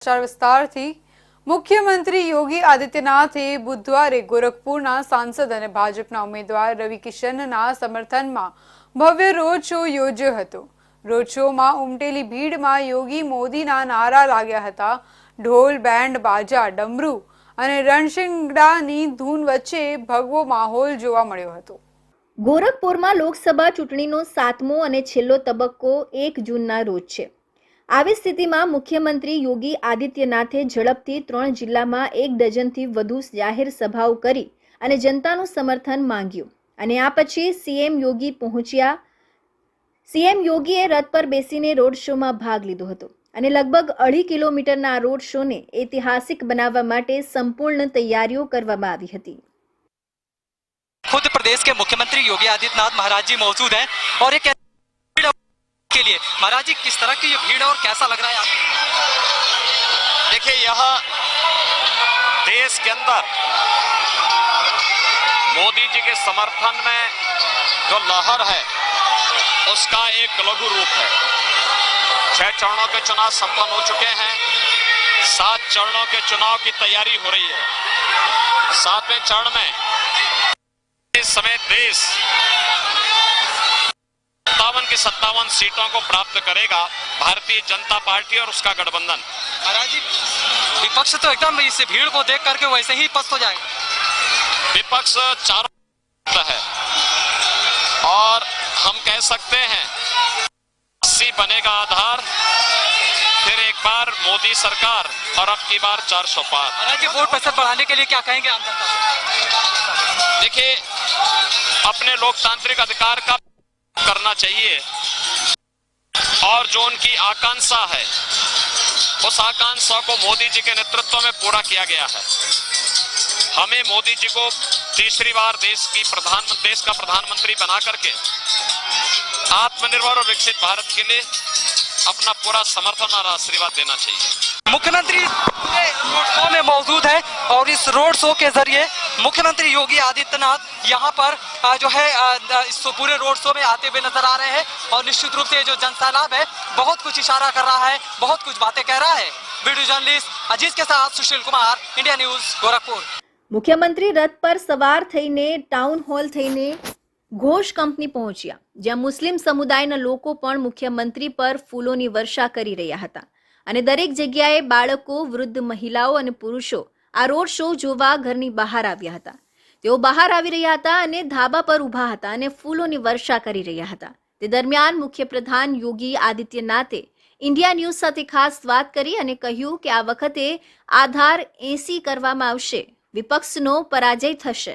વિસ્તારથી મુખ્યમંત્રી યોગી આદિત્યનાથે બુધવારે ગોરખપુરના સાંસદ અને ભાજપના ઉમેદવાર રવિ કિશનના સમર્થનમાં ભવ્ય રોડ શો યોજ્યો હતો। રોડ શોમાં ઉમટેલી ભીડમાં યોગી મોદીના નારા લાગ્યા હતા। ઢોલ, બેન્ડ બાજા, ડમરૂ અને રણશિંગડાની ધૂન વચ્ચે ભગવો માહોલ જોવા મળ્યો હતો। ગોરખપુરમાં લોકસભા ચૂંટણીનો 7મો અને છેલ્લો તબક્કો 1 જૂનના રોજ છે। આવી સ્થિતિમાં મુખ્યમંત્રી યોગી આદિત્યનાથે ઝડપથી 3 જિલ્લામાં 1 ડઝનથી વધુ જાહેર સભાઓ કરી અને જનતાનું સમર્થન માંગ્યું અને આ પછી સીએમ યોગી પહોંચ્યા। સીએમ યોગીએ રથ પર બેસીને રોડ શોમાં ભાગ લીધો હતો અને લગભગ 2.5 કિલોમીટરના આ રોડ શોને ઐતિહાસિક બનાવવા માટે સંપૂર્ણ તૈયારીઓ કરવામાં આવી હતી। खुद प्रदेश के मुख्यमंत्री योगी आदित्यनाथ महाराज जी मौजूद हैं और एक के लिए महाराज जी किस तरह की ये भीड़ और कैसा लग रहा है आपको? देखिए, यह देश के अंदर मोदी जी के समर्थन में जो लहर है उसका एक लघु रूप है। 6 चरणों के चुनाव संपन्न हो चुके हैं। 7 चरणों के चुनाव की तैयारी हो रही है। 7वें चरण में इस समय देश 57 की 57 सीटों को प्राप्त करेगा भारतीय जनता पार्टी और उसका गठबंधन। महाराज जी विपक्ष तो एकदम इस भीड़ को देख करके वैसे ही पस्त हो जाएगा। विपक्ष चारों है और हम कह सकते हैं 80 बनेगा आधार, फिर एक बार मोदी सरकार और अब की बार 400 पार। महाराज जी वोट प्रतिशत बढ़ाने के लिए क्या कहेंगे आम जनता से? देखिए, अपने लोकतांत्रिक अधिकार का करना चाहिए और जो उनकी आकांक्षा है उस आकांक्षा को मोदी जी के नेतृत्व में पूरा किया गया है। हमें मोदी जी को तीसरी बार देश का प्रधानमंत्री बना करके आत्मनिर्भर और विकसित भारत के लिए अपना पूरा समर्थन और आशीर्वाद देना चाहिए। मुख्यमंत्री पूरे रोड शो में मौजूद है और इस रोड शो के जरिए मुख्यमंत्री योगी आदित्यनाथ यहाँ पर जो है इस पूरे रोड शो में आते हुए नजर आ रहे हैं और निश्चित रूप से जो जनसैलाब है बहुत कुछ इशारा कर रहा है, बहुत कुछ बातें कह रहा है। वीडियो जर्नलिस्ट अजीज के साथ सुशील कुमार, इंडिया न्यूज, गोरखपुर। મુખ્યમંત્રી રથ પર સવાર થઈને ટાઉન હોલ થઈને ઘોષ કંપની પહોંચ્યા, જ્યાં મુસ્લિમ સમુદાયના લોકો પણ મુખ્યમંત્રી પર ફૂલોની વર્ષા કરી રહ્યા હતા અને દરેક જગ્યાએ બાળકો, વૃદ્ધ મહિલાઓ અને પુરુષો આ રોડ શો જોવા ઘરની બહાર આવ્યા હતા। તેઓ બહાર આવી રહ્યા હતા અને ધાબા પર ઊભા હતા અને ફૂલોની વર્ષા કરી રહ્યા હતા। તે દરમિયાન મુખ્યપ્રધાન યોગી આદિત્યનાથે ઇન્ડિયા ન્યૂઝ સાથે ખાસ વાત કરી અને કહ્યું કે આ વખતે આધાર 80 કરવામાં આવશે, વિપક્ષનો પરાજય થશે।